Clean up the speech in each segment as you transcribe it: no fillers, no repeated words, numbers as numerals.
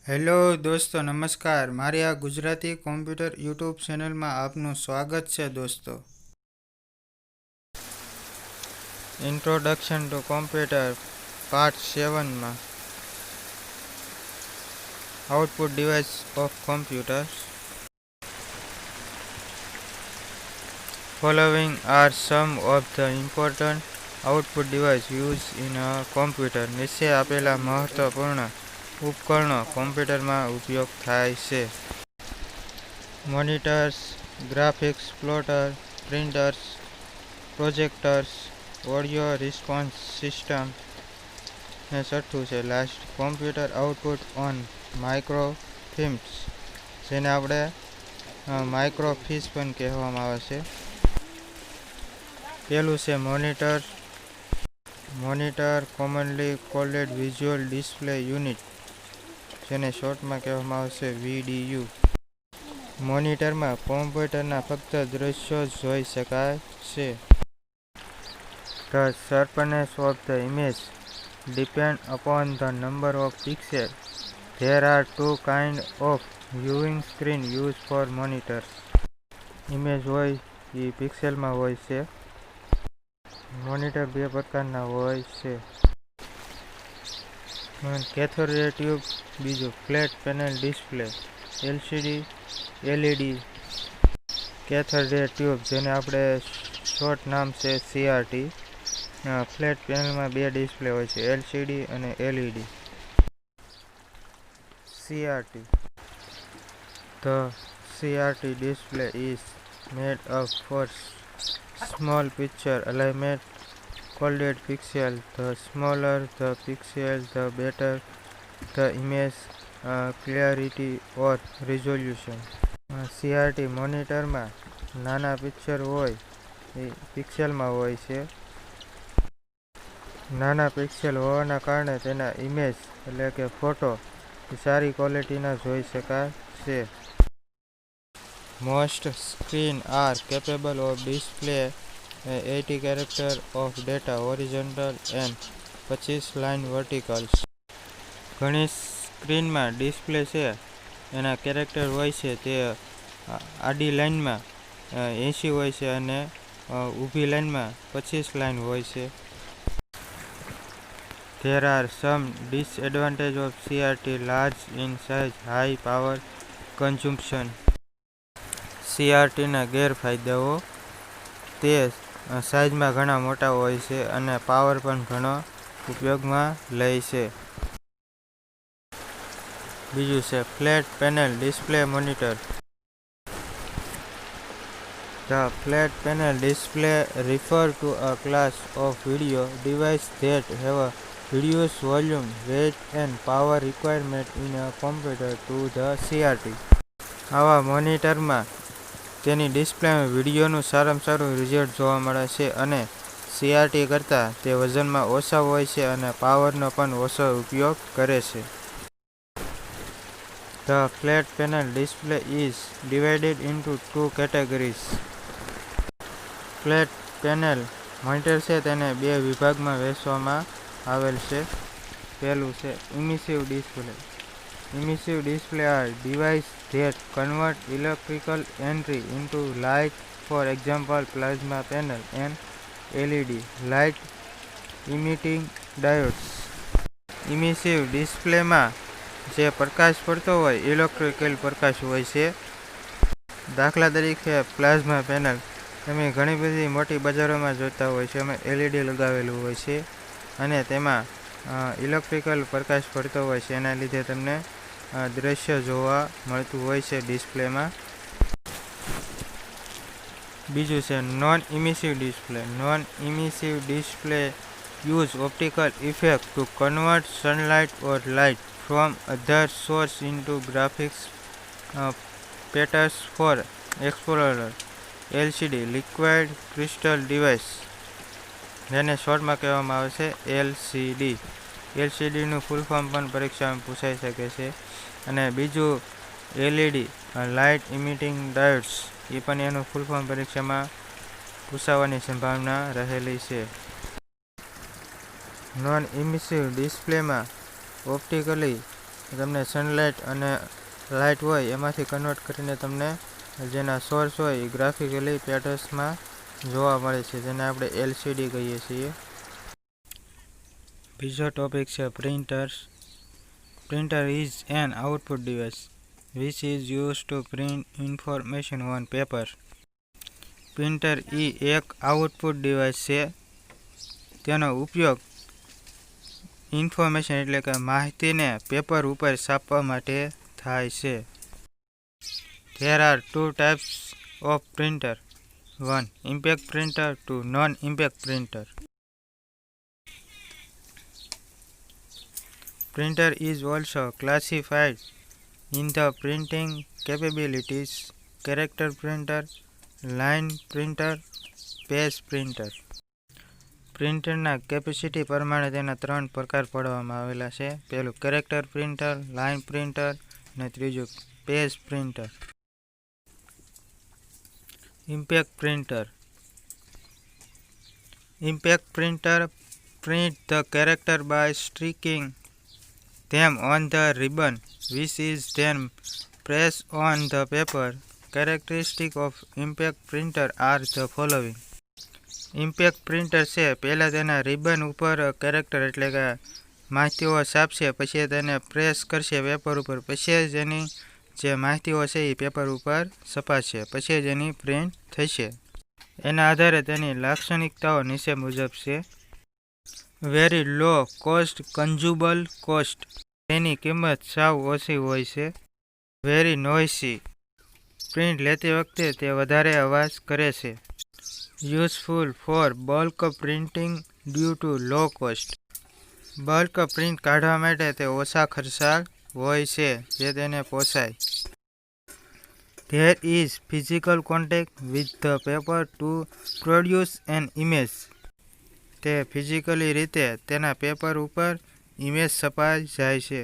Hello દોસ્તો, નમસ્કાર. મારી આ ગુજરાતી કોમ્પ્યુટર યુટ્યુબ ચેનલમાં આપનું સ્વાગત છે દોસ્તો. ઇન્ટ્રોડક્શન ટુ કોમ્પ્યુટર પાર્ટ 7માં output device of computers. Following are some of the important output device use in a computer. નીચે આપેલા મહત્વપૂર્ણ ઉપકરણો કોમ્પ્યુટરમાં ઉપયોગ થાય છે: monitors, graphics plotter, printers, projectors, audio response system. ને છઠ્ઠું છે last, computer output on microfilms, જેને આપણે માઇક્રોફિસ પણ કહેવામાં આવે છે. પેલું છે monitor. Monitor commonly called visual display unit, જેને શોર્ટમાં કહેવામાં આવે છે VDU. મોનિટરમાં કોમ્પ્યુટરના ફક્ત દ્રશ્યો જ જોઈ શકાય છે. The sharpness of the image depends upon the number of pixels. There are two kinds of viewing screen used for monitors. Image હોય એ પિક્સેલમાં હોય છે. મોનિટર બે પ્રકારના હોય છે: કેથોડ રે ટ્યુબ, બીજું flat panel display LCD LED. Cathode રે ટ્યુબ, જેને આપણે શોર્ટ નામ છે CRT. ફ્લેટ પેનલમાં બે ડિસ્પ્લે હોય છે, LCD અને LED. CRT. The CRT display is made up for small picture alignment called pixels. The smaller the pixel, the better the image clarity or resolution. CRT મોનિટરમાં નાના picture હોય એ પિક્સેલમાં હોય છે. નાના પિક્સેલ હોવાના કારણે તેના ઇમેજ એટલે કે ફોટો સારી ક્વોલિટીના જોઈ શકાય છે. Most screens are capable of display 80 characters of data horizontal and 25 line verticals. ઘણી સ્ક્રીનમાં ડિસ્પ્લે છે એના કેરેક્ટર હોય છે તે આડી લાઇનમાં 80 હોય છે અને ઊભી લાઇનમાં 25 લાઇન હોય છે. There are some disadvantages of CRT: large in size, high power consumption. CRTના ગેરફાયદાઓ: તે સાઇઝમાં ઘણા મોટા હોય છે અને પાવર પણ ઘણો ઉપયોગમાં લે છે. બીજું છે flat panel display monitor. The flat panel display refers to a class of video devices that have a reduced volume, weight and power requirement in a computer to the CRT. આવા મોનિટરમાં તેની ડિસ્પ્લેમાં વિડીયોનું સારામાં સારું રિઝલ્ટ જોવા મળે છે અને CRT કરતાં તે વજનમાં ઓછા હોય છે અને પાવરનો પણ ઓછો ઉપયોગ કરે છે. The flat panel display is divided into two categories. Flat panel monitor છે તેને બે વિભાગમાં વહેંચવામાં આવેલ છે. પહેલું છે emissive display. Emissive display are devices that convert electrical energy into light, for example plasma panel and LED light emitting diodes. ઇમિસિવ ડિસ્પ્લેમાં જે પ્રકાશ પડતો હોય ઇલેક્ટ્રિકલ પ્રકાશ હોય છે. દાખલા તરીકે પ્લાઝમા પેનલ તમે ઘણી બધી મોટી બજારોમાં જોતા હોય છે. એમાં LED લગાવેલું હોય છે અને તેમાં ઇલેક્ટ્રિકલ પ્રકાશ પડતો હોય છે, એના લીધે તમને દ્રશ્ય જોવા મળતું હોય છે ડિસ્પ્લેમાં. બીજું છે non emissive display. Non emissive display use optical effect to convert sunlight or light from other source into graphics patterns for exposure. LCD liquid crystal device, જેને શોર્ટમાં કહેવામાં આવે છે LCD. LCDનું ફૂલ ફોર્મ પણ પરીક્ષામાં પૂછાઈ શકે છે. અને બીજું LED લાઇટ ઇમિટિંગ ડાયોડ્સ, એ પણ એનું ફૂલ ફોર્મ પરીક્ષામાં પૂછાવાની સંભાવના રહેલી છે. નોન ઇમિસિવ ડિસ્પ્લેમાં ઓપ્ટિકલી તમને સનલાઇટ અને લાઇટ હોય એમાંથી કન્વર્ટ કરીને તમને જેના સોર્સ હોય એ ગ્રાફિકલી પેટર્ન્સમાં જોવા મળે છે, જેને આપણે LCD કહીએ છીએ. બીજો ટોપિક છે printers. Printer is an output device which is used to print information on paper. Printer એ એક આઉટપુટ ડિવાઇસ છે. તેનો ઉપયોગ ઇન્ફોર્મેશન એટલે કે માહિતીને પેપર ઉપર છાપવા માટે થાય છે. There are two types of printer. One, impact printer. Two, non-impact printer. Printer is also classified in the printing capabilities: character printer, line printer, page printer. પ્રિન્ટરના કેપેસિટી પ્રમાણે તેના 3 પ્રકાર પાડવામાં આવેલા છે. પહેલું કેરેક્ટર પ્રિન્ટર, લાઇન પ્રિન્ટર અને ત્રીજું page printer. Impact printer. Impact printer print the character by sticking them on the ribbon, which is then pressed on the paper. Characteristics of impact printer are the following. Impact printer છે પહેલાં તેના ribbon ઉપર character એટલે કે માહિતીઓ છાપશે, પછી તેને press કરશે પેપર ઉપર, પછી જ એની જે માહિતીઓ છે એ પેપર ઉપર છપાશે, પછી જ એની પ્રિન્ટ થશે. એના આધારે તેની લાક્ષણિકતાઓ નીચે મુજબ છે. વેરી લો કોસ્ટ, કન્ઝ્યુમેબલ કોસ્ટ, તેની કિંમત સાવ ઓછી હોય છે. વેરી નોઇસી, પ્રિન્ટ લેતી વખતે તે વધારે અવાજ કરે છે. Useful for bulk printing due to low cost, bulk print કાઢવા માટે તે ઓછા ખર્ચાળ હોય છે, જે તેને પોસાય. There is physical contact with the paper to produce an image. તે ફિઝિકલી રીતે તેના પેપર ઉપર ઇમેજ છપાઈ જાય છે.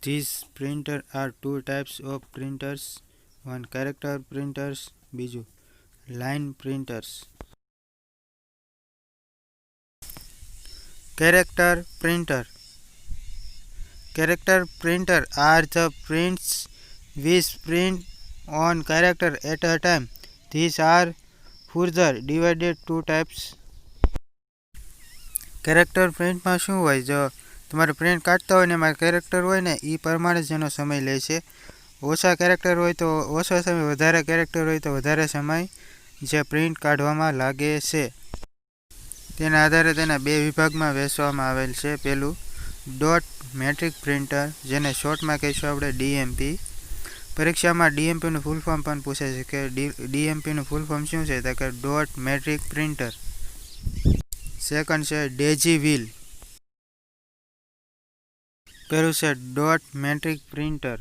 These printers are two types of printers. One, character printers. બીજું line printers. Character printer. Character printer are the prints which print on character at a time. These are further divided two types. Character પ્રિન્ટમાં શું હોય, જો તમારે print કાઢતા હોય ને એમાં કેરેક્ટર હોય ને એ પ્રમાણે જ એનો સમય લે છે. ઓછા કેરેક્ટર હોય તો ઓછો સમય, વધારે કેરેક્ટર હોય તો વધારે સમય જે પ્રિન્ટ કાઢવામાં લાગે છે. તેના આધારે તેના 2 વિભાગમાં વહેંચવામાં આવેલ છે. પહેલું ડોટ મેટ્રિક પ્રિન્ટર, જેને શોર્ટમાં કહીશું આપણે DMP. પરીક્ષામાં DMPનું ફૂલ ફોર્મ પણ પૂછે છે કે DMPનું ફૂલ ફોર્મ શું છે, તો કે ડોટ મેટ્રિક પ્રિન્ટર. સેકન્ડ છે ડેઝી વ્હીલ. પહેલું છે dot matrix printer.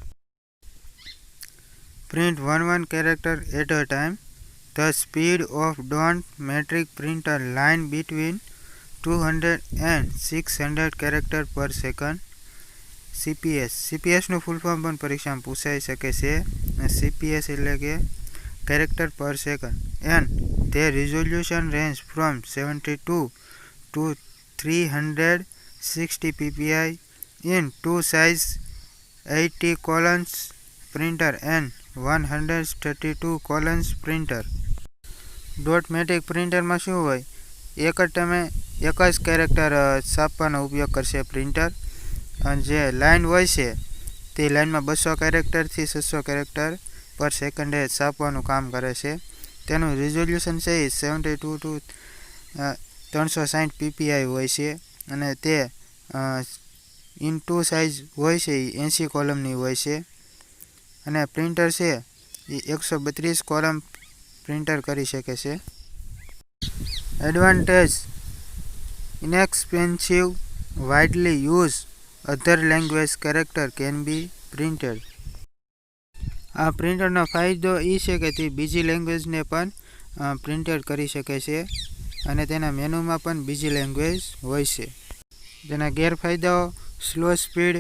Print one character at a time. The speed of dot metric printer line between 200 and 600 characters per second. CPS. CPS નું full form પણ પરીક્ષામાં પૂછાઈ શકે છે. CPS એટલે કે character per second. And their resolution range from 72 to 360 ppi in two size 80 columns printer and 132 columns printer. Dot matrix પ્રિન્ટરમાં શું હોય, એક જ કેરેક્ટર છાપવાનો ઉપયોગ કરશે પ્રિન્ટર. અને જે લાઇન હોય છે તે લાઇનમાં 200 કેરેક્ટરથી 600 કેરેક્ટર પર સેકન્ડે છાપવાનું કામ કરે છે. તેનું રિઝોલ્યુશન છે એ 72 to 360 ppi હોય છે, અને તે ઇન ટુ સાઇઝ હોય છે એ 80 કોલમની હોય છે. અને પ્રિન્ટર છે એ 132 કોલમ પ્રિન્ટર કરી શકે છે. Advantage: inexpensive, widely used, other language character can be printed. આ પ્રિન્ટરનો ફાયદો એ છે કે તે બીજી લેંગ્વેજને પણ પ્રિન્ટેડ કરી શકે છે, અને તેના મેનુમાં પણ બીજી લેંગ્વેજ હોય છે. તેના ગેરફાયદાઓ: સ્લો સ્પીડ,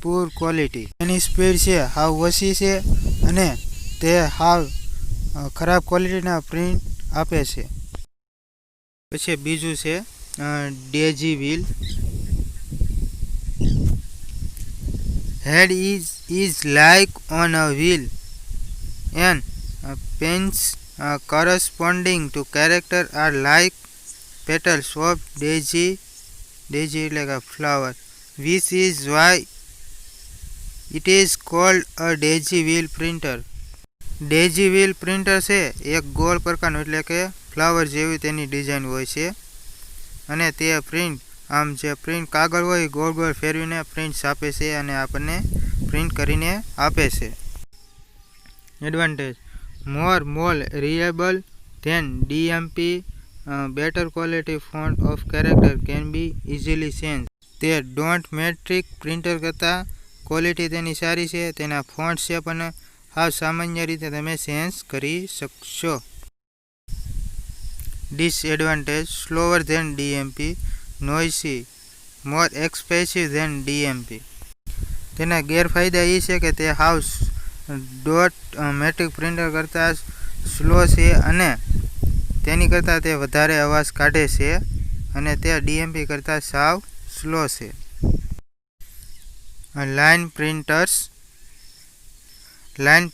પુઅર ક્વોલિટી. એની સ્પીડ છે હાવ ઓછી છે અને તે હાવ ખરાબ ક્વોલિટીના પ્રિન્ટ આપે છે. પછી બીજું છે daisy wheel. Head is like on a wheel, and pens corresponding to character are like petals of daisy like a flower, which is why it is called a daisy wheel printer. Daisy wheel printer છે એક ગોળ પ્રકારનું એટલે કે flower જેવી તેની design હોય છે અને તે પ્રિન્ટ આમ જે પ્રિન્ટ કાગળ હોય ગોળ ગોળ ફેરવીને પ્રિન્ટ્સ આપે છે અને આપણને પ્રિન્ટ કરીને આપે છે. Advantage: more reliable than DMP, better quality font of character can be easily changed. તે ડોન્ટ મેટ્રિક પ્રિન્ટર કરતાં ક્વોલિટી તેની સારી છે. તેના ફોન્ટ શેપ અને હાવ સામાન્ય રીતે તમે ચેન્જ કરી શકશો. Disadvantage: slower than DMP, noisy, મોર એક્સપેન્સિવ ધેન DMP. તેના ગેરફાયદા એ છે કે તે હાવ ડોટ મેટ્રિક પ્રિન્ટર કરતાં સ્લો છે અને તેની કરતાં તે વધારે અવાજ કાઢે છે અને તે DMP કરતાં સાવ સ્લો છે. Line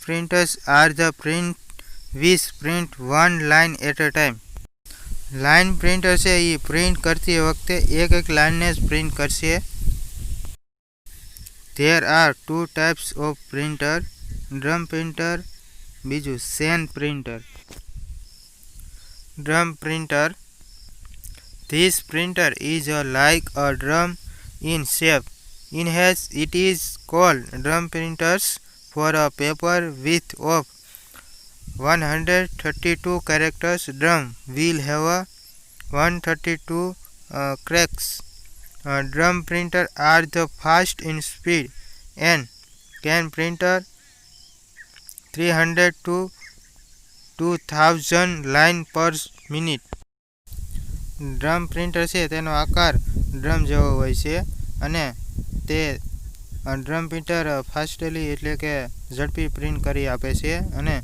printers are the print which print one line at a time. Line printer છે એ પ્રિન્ટ કરતી વખતે એક લાઇનને જ પ્રિન્ટ કરશે. There are two types of printer, drum printer, બીજું sand printer. Drum printer: this printer is like a drum in shape. In hence it is called drum printers. For a paper width of 132 characters, drum will have 132 cracks. Drum printer are the fast in speed and can print 300 to 2000 line per minute. Drum printer છે તેનો આકાર drum જેવો હોય છે અને તે drum printer fastly એટલે કે ઝડપી પ્રિન્ટ કરી આપે છે અને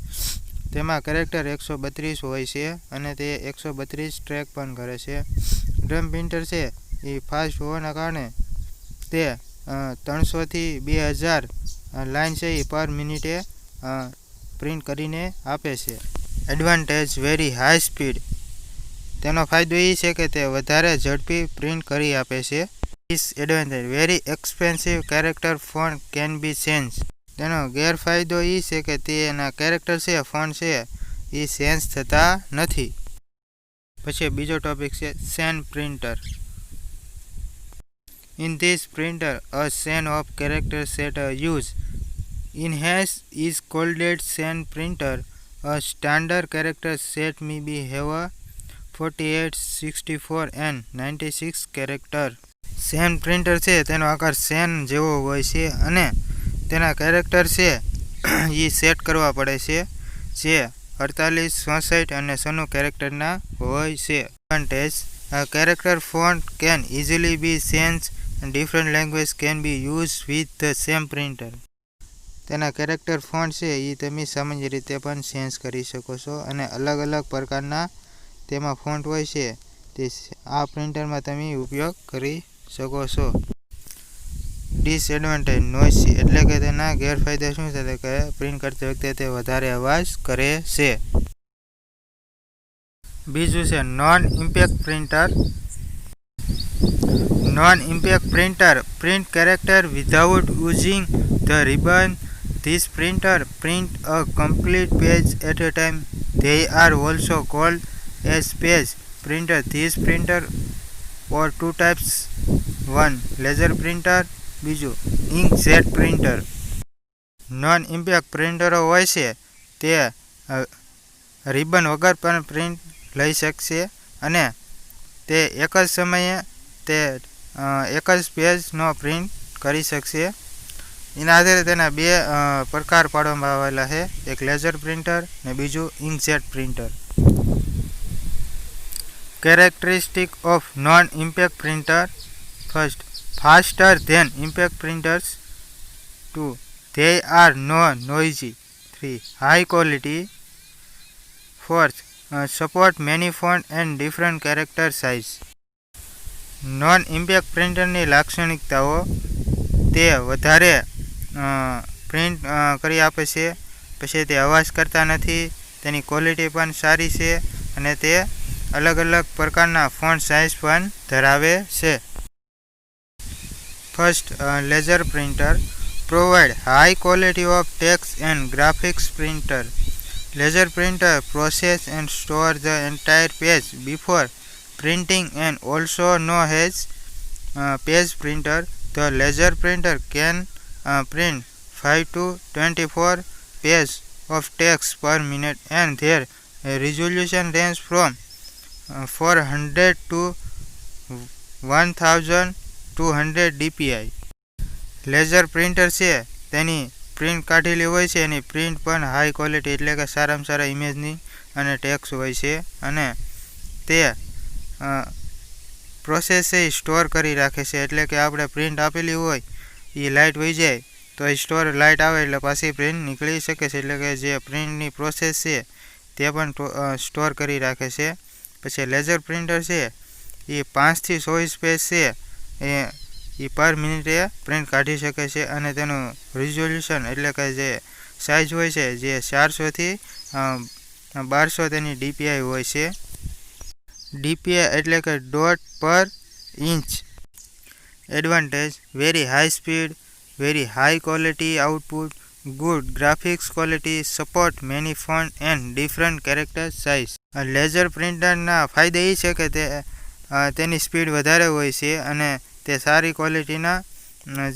તેમાં કેરેક્ટર 132 હોય છે અને તે 132 ટ્રેક પણ કરે છે. ડ્રમ પ્રિન્ટર છે એ ફાસ્ટ હોવાના કારણે તે 300 થી 2000 લાઇન છે એ પર મિનિટે પ્રિન્ટ કરીને આપે છે. Advantage: very high speed. તેનો ફાયદો એ છે કે તે વધારે ઝડપી પ્રિન્ટ કરી આપે છે. Disadvantage: very expensive character font can be change. તેનો ગેરફાયદો એ છે કે તેના કેરેક્ટર છે ફોન્ટ છે એ ચેન્જ થતા નથી. પછી બીજો ટોપિક છે sand printer. In this printer a chain of characters set use. In hence is called sand printer. A standard character set may be have 48, 64 and 96 character. Sen printer છે તેનો આકાર સેન જેવો હોય છે અને તેના કેરેક્ટર છે એ સેટ કરવા પડે છે જે 48, 64 અને 96 કેરેક્ટરના હોય છે. Advantage: character font can easily be changed and different language can be used with the same printer. તેના કેરેક્ટર ફોન્ટ છે એ તમે સામાન્ય રીતે પણ ચેન્જ કરી શકો છો અને અલગ અલગ પ્રકારના તેમાં ફોન્ટ હોય છે તે આ પ્રિન્ટરમાં તમે ઉપયોગ કરી શકો છો. ડિસએડવાન્ટેજ: નોઇસી એટલે કે તેના ગેરફાયદા શું છે કે પ્રિન્ટ કરતી વખતે તે વધારે અવાજ કરે છે. બીજું છે non impact printer. Non impact printer print character without using the ribbon. This printer print a complete page at a time. They are also called as page printer. These printer or two types: one laser printer, બીજું inkjet printer. Non impact પ્રિન્ટરો હોય છે તે ribbon વગર પણ print લઈ શકશે અને તે એક જ સમયે તે એક જ પેજનો પ્રિન્ટ કરી શકશે. એના આધારે તેના બે પ્રકાર પાડવામાં આવેલા છે, એક લેઝર પ્રિન્ટર ને બીજું inkjet printer. Characteristic of non-impact printer: first, faster than impact printers. 2, they are no noisy. 3, high quality. 4th, support many font and different character size. Non impact પ્રિન્ટરની લાક્ષણિકતાઓ: તે વધારે પ્રિન્ટ કરી આપે છે. પછી તે અવાજ કરતા નથી, તેની ક્વોલિટી પણ સારી છે અને તે અલગ અલગ પ્રકારના ફોન્ટ સાઇઝ પણ ધરાવે છે. First, laser printer provide high quality of text and graphics printer. Laser printer process and store the entire page before printing and also known as page printer. The laser printer can print 5 to 24 pages of text per minute and their resolution range from 400 to 1200 dpi. Laser printer છે તેની print કાઢેલી હોય છે, એની print પણ high quality એટલે કે સારામાં સારા ઇમેજની અને tax હોય છે અને તે પ્રોસેસ એ સ્ટોર કરી રાખે છે. એટલે કે આપણે પ્રિન્ટ આપેલી હોય એ લાઇટ વહી જાય તો એ સ્ટોર લાઇટ આવે એટલે પાછી પ્રિન્ટ નીકળી શકે છે. એટલે કે જે પ્રિન્ટની પ્રોસેસ છે તે પણ સ્ટોર કરી રાખે છે. પછી લેઝર પ્રિન્ટર છે એ 5 થી 24 પેજ છે એ પર મિનિટે પ્રિન્ટ કાઢી શકે છે અને તેનું રિઝોલ્યુશન એટલે કે જે સાઇઝ હોય છે જે 400 થી 1200 તેની ડીપીઆઈ હોય છે. ડીપીઆઈ એટલે કે dot per inch. Advantage: very high speed, very high quality output, good graphics quality, support many font and different character size. Laser પ્રિન્ટરના ફાયદા એ છે કે તેની સ્પીડ વધારે હોય છે અને તે સારી ક્વોલિટીના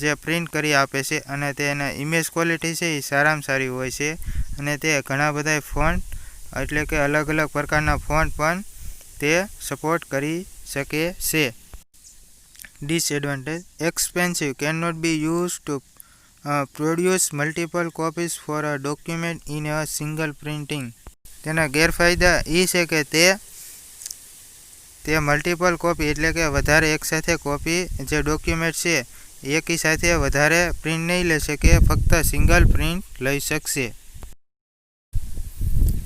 જે પ્રિન્ટ કરી આપે છે અને તેના ઇમેજ ક્વોલિટી છે એ સારામાં સારી હોય છે અને તે ઘણા બધા ફોન્ટ એટલે કે અલગ અલગ પ્રકારના ફોન્ટ પણ તે સપોર્ટ કરી શકે છે. Disadvantage: expensive, can not be use to produce multiple copies for a document in a single printing. તેના ગેરફાયદા એ છે કે તે મલ્ટિપલ કોપી એટલે કે વધારે એકસાથે કોપી જે ડોક્યુમેન્ટ છે એકી સાથે વધારે પ્રિન્ટ નહીં લઈ શકે, ફક્ત સિંગલ પ્રિન્ટ લઈ શકશે.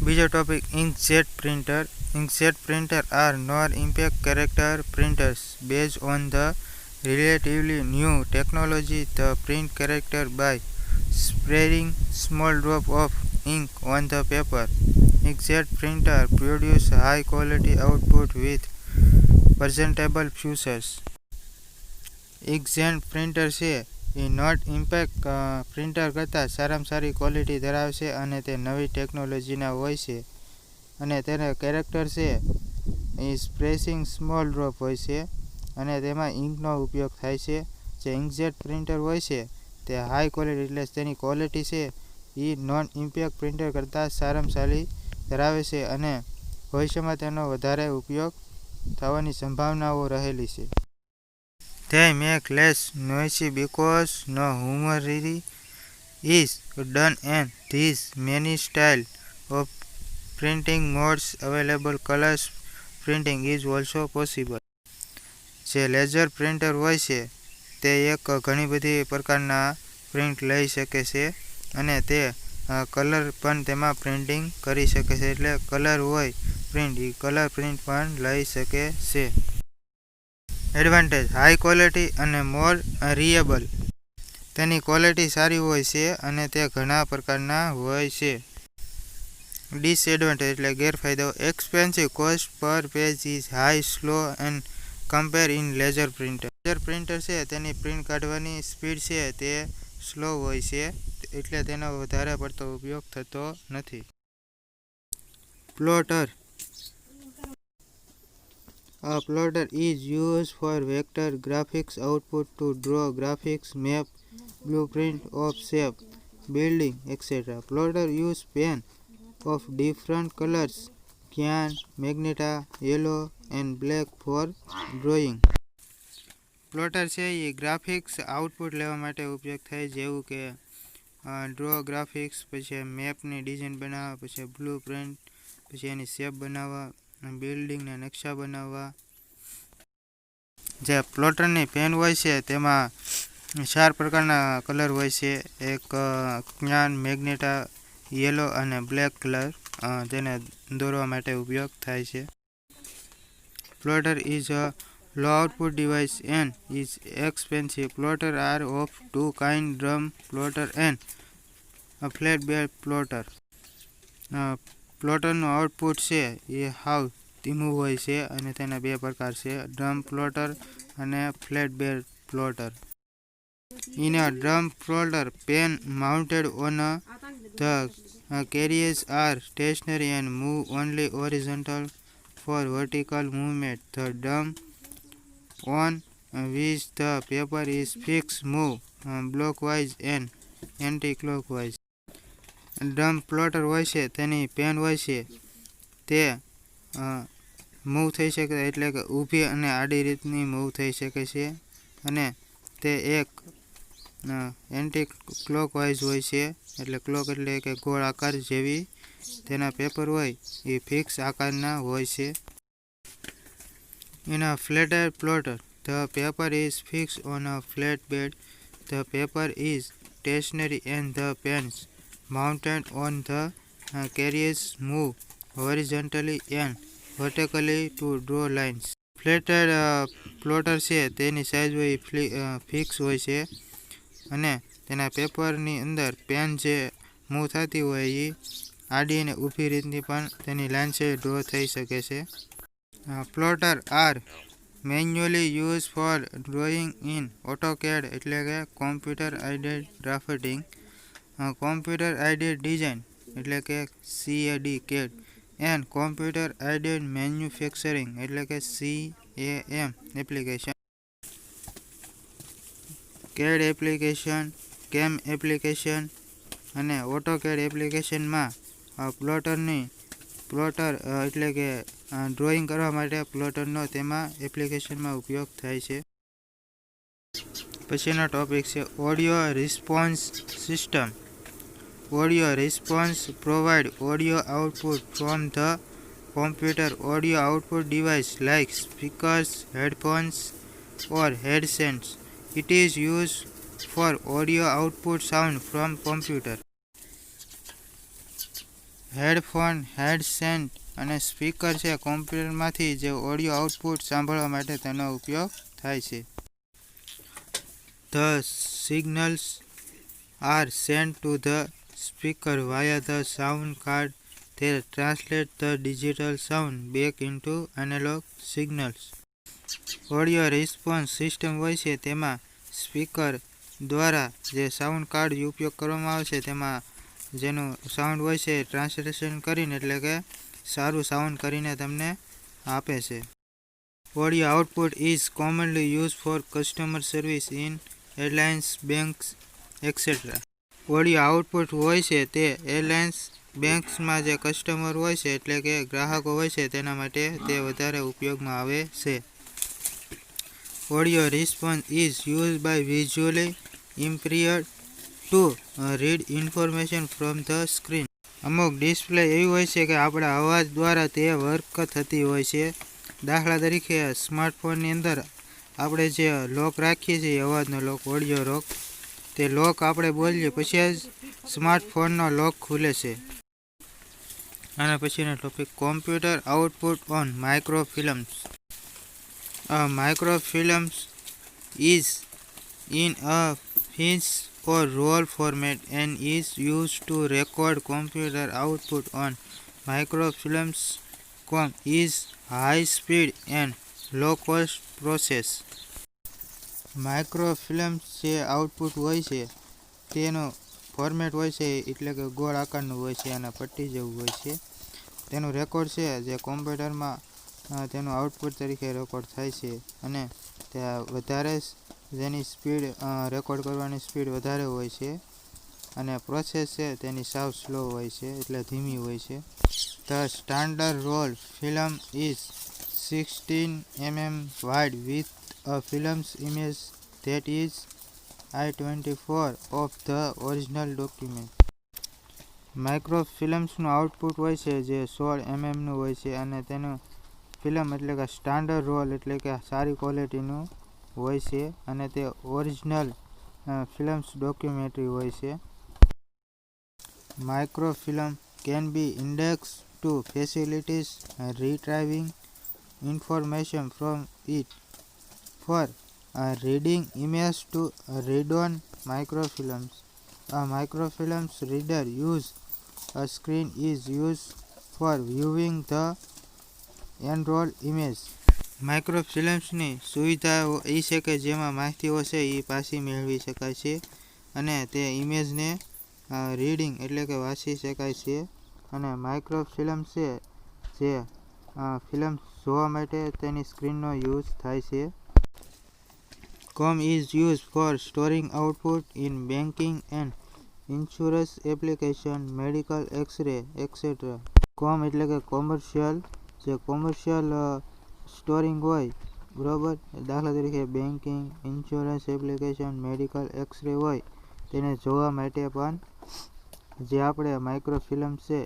બીજો topic, inkjet printer. Inkjet printer are non impact character printers based on the relatively new technology. The print character by spraying small drop of ink on the paper. Inkjet printer produce high quality output with presentable features. Inkjet printer છે એ not impact printer કરતાં સારામાં સારી quality ધરાવે છે અને તે નવી ટેકનોલોજીના હોય છે અને તેના કેરેક્ટર છે એ સ્પ્રેસિંગ સ્મોલ ડ્રોપ હોય છે અને તેમાં ઇંકનો ઉપયોગ થાય છે. જે ઇન્કજેટ પ્રિન્ટર હોય છે તે હાઈ ક્વોલિટી એટલે તેની ક્વોલિટી છે એ નોન ઇમ્પેક્ટ પ્રિન્ટર કરતાં સારામાં સારી ધરાવે છે અને ભવિષ્યમાં તેનો વધારે ઉપયોગ થવાની સંભાવનાઓ રહેલી છે. They make less noisy because no humidity is done and these many style of printing modes available. Colors printing is also possible. જે લેઝર પ્રિન્ટર હોય છે તે એક ઘણી બધી પ્રકારના પ્રિન્ટ લઈ શકે છે અને તે કલર પણ તેમાં પ્રિન્ટિંગ કરી શકે છે. એટલે કલર હોય પ્રિન્ટ એ કલર પ્રિન્ટ પણ લઈ શકે છે. એડવાન્ટેજ: હાઈ ક્વોલિટી અને મોર રિએબલ. તેની ક્વોલિટી સારી હોય છે અને તે ઘણા પ્રકારના હોય છે. ડિસએડવાન્ટેજ એટલે ગેરફાયદાઓ: expensive, cost per page is high, slow and compare in laser printer. Laser printer છે તેની પ્રિન્ટ કાઢવાની સ્પીડ છે તે સ્લો હોય છે એટલે તેનો વધારે પડતો ઉપયોગ થતો નથી. પ્લોટર. A plotter is used for vector graphics output to draw graphics, map, blueprint of shape, building, etc. Plotter use pen of different colors, cyan, magenta, yellow and black for drawing. પ્લોટર છે એ ગ્રાફિક્સ આઉટપુટ લેવા માટે ઉપયોગ થાય, જેવું કે draw graphics, પછી મેપની design બનાવવા, પછી બ્લુ પ્રિન્ટ, પછી એની શેપ બનાવવા, બિલ્ડિંગના નકશા બનાવવા. જે પ્લોટરની પેન હોય છે તેમાં 4 પ્રકારના કલર હોય છે, એક ક્યાન, મેગ્નેટા, યેલો અને બ્લેક કલર તેને દોરવા માટે ઉપયોગ થાય છે. Plotter is a Low output device N is expensive. Plotter are of two kinds: drum plotter and a flatbed plotter. પ્લોટરનું આઉટપુટ છે એ હાવ ધીમું હોય છે અને તેના બે પ્રકાર છે, ડ્રમ પ્લોટર અને flat bed plotter. In a drum plotter, pen mounted on the carriages are stationary and move only horizontal for vertical movement. The drum on which the paper is fixed move clockwise and anti-clockwise. Drum plotter હોય છે તેની pen હોય છે તે move થઈ શકે, એટલે કે ઊભી અને આડી રીતની મૂવ થઈ શકે છે અને તે એક એન્ટી ક્લોકવાઇઝ હોય છે, એટલે ક્લોક એટલે કે ગોળ આકાર જેવી તેના પેપર હોય એ ફિક્સ આકારના હોય છે. In a flatbed plotter, the paper is fixed on a flat bed. The paper is stationary and the pens mounted on the carriages move horizontally and vertically to draw lines. ફ્લેટેડ પ્લોટર છે તેની size હોય fix હોય છે અને તેના પેપરની અંદર pen જે મૂવ થતી હોય એ આડી અને ઊભી રીતની પણ તેની લાઇન છે ડ્રો થઈ શકે છે. Plotter are manually use for drawing in AutoCAD એટલે કે computer aided drafting, computer aided design એટલે કે CAD and computer aided manufacturing એટલે કે CAM application. CAD application, CAM application અને ઓટોકેડ એપ્લિકેશનમાં પ્લોટર એટલે કે ડ્રોઈંગ કરવા માટે પ્લોટરનો તેમાં એપ્લિકેશનમાં ઉપયોગ થાય છે. પછીનો ટોપિક છે audio response system. Audio response provide audio output from the computer audio output device like speakers, headphones or headsets. It is used for audio output sound from computer. Headphone, headset અને speaker છે કોમ્પ્યુટરમાંથી જે audio output સાંભળવા માટે તેનો ઉપયોગ થાય છે. The signals are sent to the speaker via the sound card that translate the digital sound back into analog signals. Audio response system હોય છે તેમાં સ્પીકર દ્વારા જે સાઉન્ડ કાર્ડ ઉપયોગ કરવામાં આવે છે તેમાં જેનું સાઉન્ડ હોય છે ટ્રાન્સલેશન કરીને એટલે કે સારું સાઉન્ડ કરીને તમને આપે છે. Audio output is commonly use for customer service in airlines, banks et cetera. Audio output હોય છે તે એરલાઇન્સ, બેંક્સમાં જે કસ્ટમર હોય છે એટલે કે ગ્રાહકો હોય છે તેના માટે તે વધારે ઉપયોગમાં આવે છે. Audio response is use by visually impaired to read information from the screen. અમુક ડિસ્પ્લે એવી હોય છે કે આપણા અવાજ દ્વારા તે વર્ક થતી હોય છે. દાખલા તરીકે સ્માર્ટફોનની અંદર આપણે જે લોક રાખીએ છીએ અવાજનો લોક, ઓડિયો લોક, તે લોક આપણે બોલીએ પછી જ સ્માર્ટફોનનો લોક ખુલે છે. આના પછીનો topic computer output on microfilms. Microfilms is in a film or roll format and is used to record computer output on microfilms. Com is high speed and low cost process. માઇક્રોફિલ્મ્સ જે આઉટપુટ હોય છે તેનો format હોય છે એટલે કે ગોળ આકારનું હોય છે અને પટ્ટી જેવું હોય છે. તેનું રેકોર્ડ છે જે કોમ્પ્યુટરમાં તેનું આઉટપુટ તરીકે રેકોર્ડ થાય છે અને ત્યાં વધારે જેની સ્પીડ રેકોર્ડ કરવાની સ્પીડ વધારે હોય છે અને પ્રોસેસ છે તેની સાવ સ્લો હોય છે એટલે ધીમી હોય છે. The standard roll film is 16 mm wide with a film's image that is I-24 of the original document. માઇક્રોફિલ્મ્સનું આઉટપુટ હોય છે જે 16 mmનું હોય છે અને તેનું ફિલ્મ એટલે કે સ્ટાન્ડર્ડ રોલ એટલે કે સારી ક્વોલિટીનું હોય છે અને તે ઓરિજિનલ ફિલ્મ્સ ડોક્યુમેન્ટરી હોય છે. Microfilm can be index to facilities retrieving information from it for reading image to read on microfilms. A microfilms reader use a screen is used for viewing the enrolled image. માઇક્રોફિલ્મ્સની સુવિધાઓ એ છે કે જેમાં માહિતીઓ છે એ પાછી મેળવી શકાય છે અને તે ઇમેજને રીડિંગ એટલે કે વાંચી શકાય છે. અને માઇક્રોફિલ્મ છે જે ફિલ્મ જોવા માટે તેની સ્ક્રીનનો યુઝ થાય છે. કોમ is use for storing output in banking and insurance application, medical, X-ray et cetera. કોમ એટલે કે કોમર્શિયલ, જે કોમર્શિયલ સ્ટોરિંગ હોય બરાબર, દાખલા તરીકે banking, insurance application, medical, X-ray હોય તેને જોવા માટે પણ જે આપણે માઇક્રોફિલ્મ છે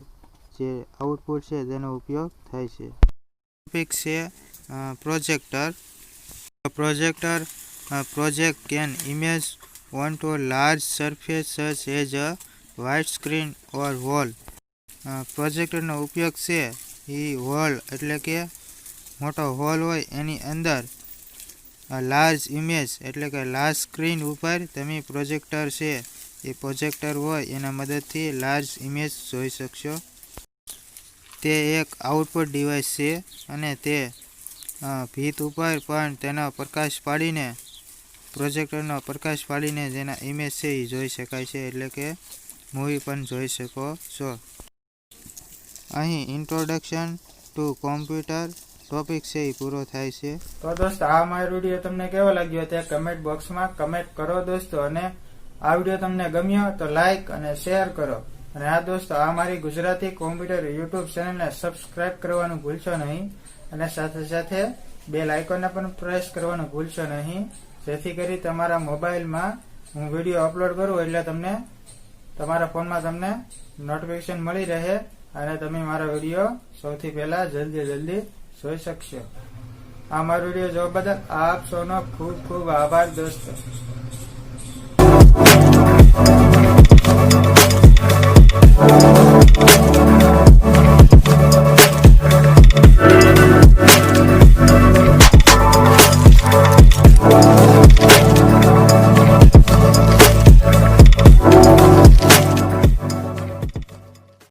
જે આઉટપુટ છે તેનો ઉપયોગ થાય છે. ટોપિક છે projector. Project can image onto a large surface such as a white screen or wall. પ્રોજેક્ટરનો ઉપયોગ છે એ વોલ એટલે કે મોટો હોલ હોય એની અંદર લાર્જ ઇમેજ એટલે કે લાર્જ સ્ક્રીન ઉપર તમે પ્રોજેક્ટર છે એ પ્રોજેક્ટર હોય એના મદદથી લાર્જ ઇમેજ જોઈ શકશો. તે એક આઉટપુટ ડિવાઇસ છે અને તે ભીત ઉપર પણ તેનો પ્રકાશ પાડીને પ્રોજેક્ટરનો પ્રકાશ પાડીને જેના ઇમેજ છે એ જોઈ શકાય છે, એટલે કે મૂવી પણ જોઈ શકો છો. અહીં ઇન્ટ્રોડક્શન ટુ કોમ્પ્યુટર ટોપિક છે એ પૂરો થાય છે. તો દોસ્તો આ મારો વિડીયો તમને કેવો લાગ્યો તે કમેન્ટ બોક્સમાં કમેન્ટ કરો દોસ્તો, અને આ વિડીયો તમને ગમ્યો તો લાઈક અને શેર કરો. અને આ દોસ્તો આ મારી ગુજરાતી કોમ્પ્યુટર યુટ્યુબ ચેનલને સબસ્ક્રાઇબ કરવાનું ભૂલશો નહીં, અને સાથે સાથે બેલ આઇકોનને પણ પ્રેસ કરવાનું ભૂલશો નહીં, જેથી કરી તમારા મોબાઈલમાં હું વિડીયો અપલોડ કરું એટલે તમને તમારા ફોનમાં તમને નોટિફિકેશન મળી રહે અને તમે મારા વિડીયો સૌથી પહેલા જલ્દી જોઈ શકશો. આ મારો વિડીયો જોવા બદલ આપ સૌનો ખૂબ ખૂબ આભાર દોસ્તો.